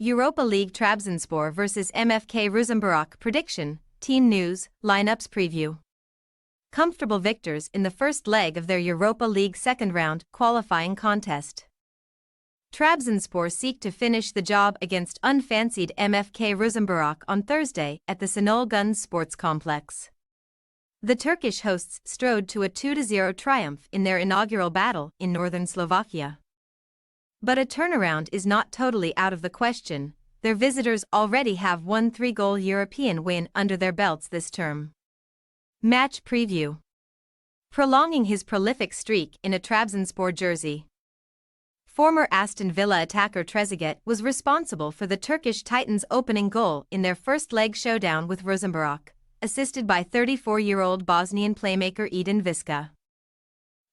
Europa League Trabzonspor vs MFK Ruzomberok prediction, team news, lineups preview. Comfortable victors in the first leg of their Europa League second-round qualifying contest. Trabzonspor seek to finish the job against unfancied MFK Ruzomberok on Thursday at the Senol Gunes Sports Complex. The Turkish hosts strode to a 2-0 triumph in their inaugural battle in northern Slovakia. But a turnaround is not totally out of the question. Their visitors already have one 3-goal European win under their belts this term. Match preview. Prolonging his prolific streak in a Trabzonspor jersey. Former Aston Villa attacker Trezeguet was responsible for the Turkish Titans' opening goal in their first-leg showdown with Ruzomberok, assisted by 34-year-old Bosnian playmaker Edin Viska.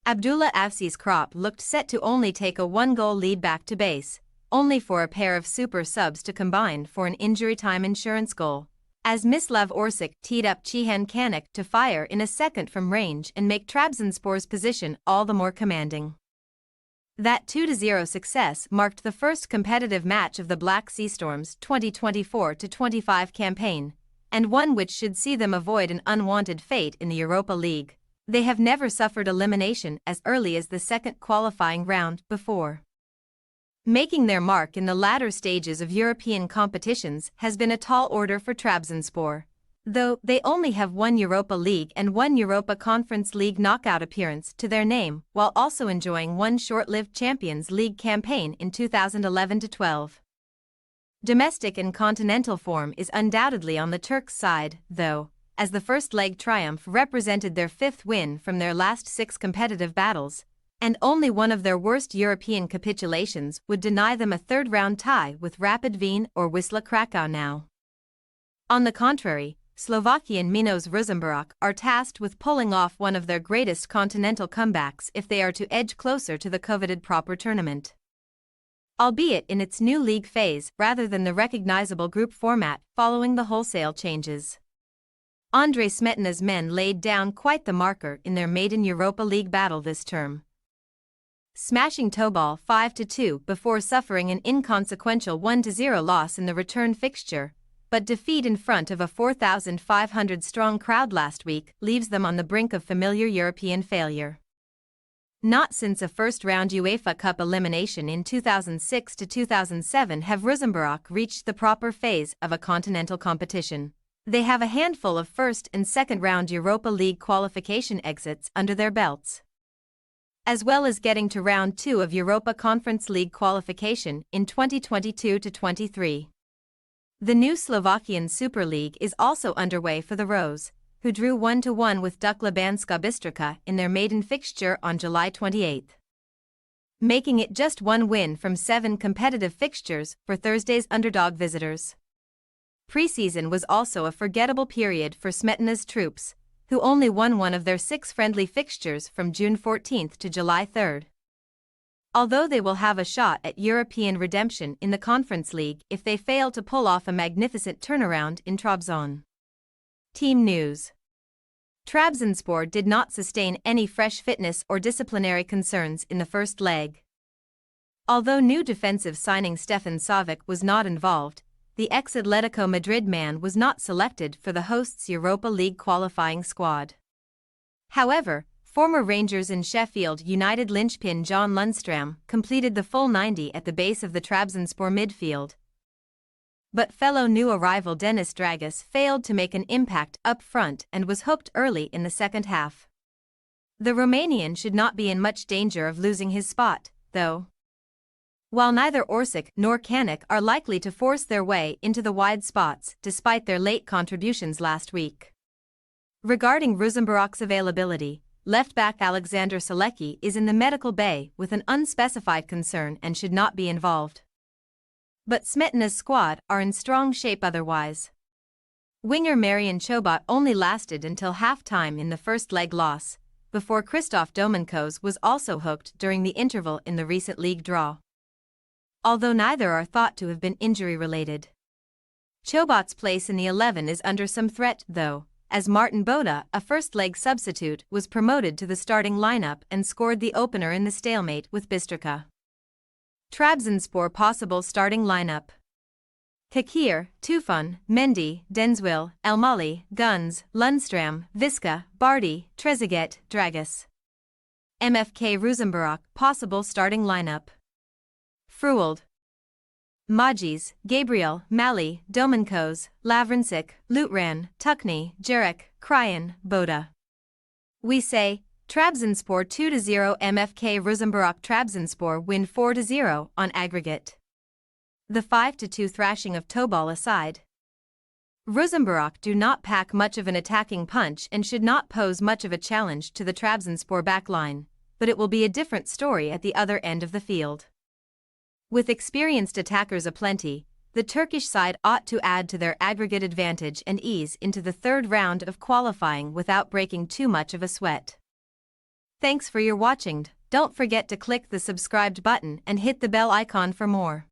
Abdullah Avci's crop looked set to only take a 1-goal lead back to base, only for a pair of super subs to combine for an injury-time insurance goal, as Mislav Orsic teed up Cihan Kanak to fire in a second from range and make Trabzonspor's position all the more commanding. That 2-0 success marked the first competitive match of the Black Sea Storm's 2024-25 campaign, and one which should see them avoid an unwanted fate in the Europa League. They have never suffered elimination as early as the second qualifying round before. Making their mark in the latter stages of European competitions has been a tall order for Trabzonspor, though they only have one Europa League and one Europa Conference League knockout appearance to their name, while also enjoying one short-lived Champions League campaign in 2011-12. Domestic and continental form is undoubtedly on the Turks' side, though, as the first-leg triumph represented their fifth win from their last 6 competitive battles, and only one of their worst European capitulations would deny them a third-round tie with Rapid Wien or Wisła Krakow now. On the contrary, Slovakian Minos Ruzomberok are tasked with pulling off one of their greatest continental comebacks if they are to edge closer to the coveted proper tournament. Albeit in its new league phase rather than the recognizable group format following the wholesale changes. Andre Smetana's men laid down quite the marker in their maiden Europa League battle this term, smashing Tobol 5-2 before suffering an inconsequential 1-0 loss in the return fixture, but defeat in front of a 4,500-strong crowd last week leaves them on the brink of familiar European failure. Not since a first-round UEFA Cup elimination in 2006-2007 have Ruzomberok reached the proper phase of a continental competition. They have a handful of first- and second-round Europa League qualification exits under their belts, as well as getting to round 2 of Europa Conference League qualification in 2022-23. The new Slovakian Super League is also underway for the Rose, who drew 1-1 with Dukla Banska Bystrica in their maiden fixture on July 28, making it just one win from 7 competitive fixtures for Thursday's underdog visitors. Preseason was also a forgettable period for Smetana's troops, who only won one of their 6 friendly fixtures from June 14 to July 3. Although they will have a shot at European redemption in the Conference League if they fail to pull off a magnificent turnaround in Trabzon. Team news. Trabzonspor did not sustain any fresh fitness or disciplinary concerns in the first leg. Although new defensive signing Stefan Savic was not involved, the ex-Atletico Madrid man was not selected for the hosts' Europa League qualifying squad. However, former Rangers and Sheffield United linchpin John Lundstram completed the full 90 at the base of the Trabzonspor midfield. But fellow new arrival Dennis Dragas failed to make an impact up front and was hooked early in the second half. The Romanian should not be in much danger of losing his spot, though, while neither Orsic nor Kanak are likely to force their way into the wide spots despite their late contributions last week. Regarding Ruzomberok's availability, left-back Alexander Selecki is in the medical bay with an unspecified concern and should not be involved. But Smetana's squad are in strong shape otherwise. Winger Marian Chobot only lasted until half-time in the first-leg loss, before Christoph Domenkos was also hooked during the interval in the recent league draw, although neither are thought to have been injury-related. Chobot's place in the 11 is under some threat, though, as Martin Boda, a first-leg substitute, was promoted to the starting lineup and scored the opener in the stalemate with Bystrica. Trabzonspor possible starting lineup. Kakir, Tufan, Mendy, Denswil, Elmali, Guns, Lundstram, Viska, Bardi, Trezeguet, Dragus. MFK Ruzomberok, possible starting lineup. Fruold, Majis, Gabriel, Mali, Domenkos, Lavrancic, Lutran, Tukny, Jarek, Kryan, Boda. We say, Trabzonspor 2-0 MFK Ruzomberok. Trabzonspor win 4-0 on aggregate. The 5-2 thrashing of Tobol aside, Ruzomberok do not pack much of an attacking punch and should not pose much of a challenge to the Trabzonspor backline, but it will be a different story at the other end of the field. With experienced attackers aplenty, the Turkish side ought to add to their aggregate advantage and ease into the third round of qualifying without breaking too much of a sweat. Thanks for your watching. Don't forget to click the subscribed button and hit the bell icon for more.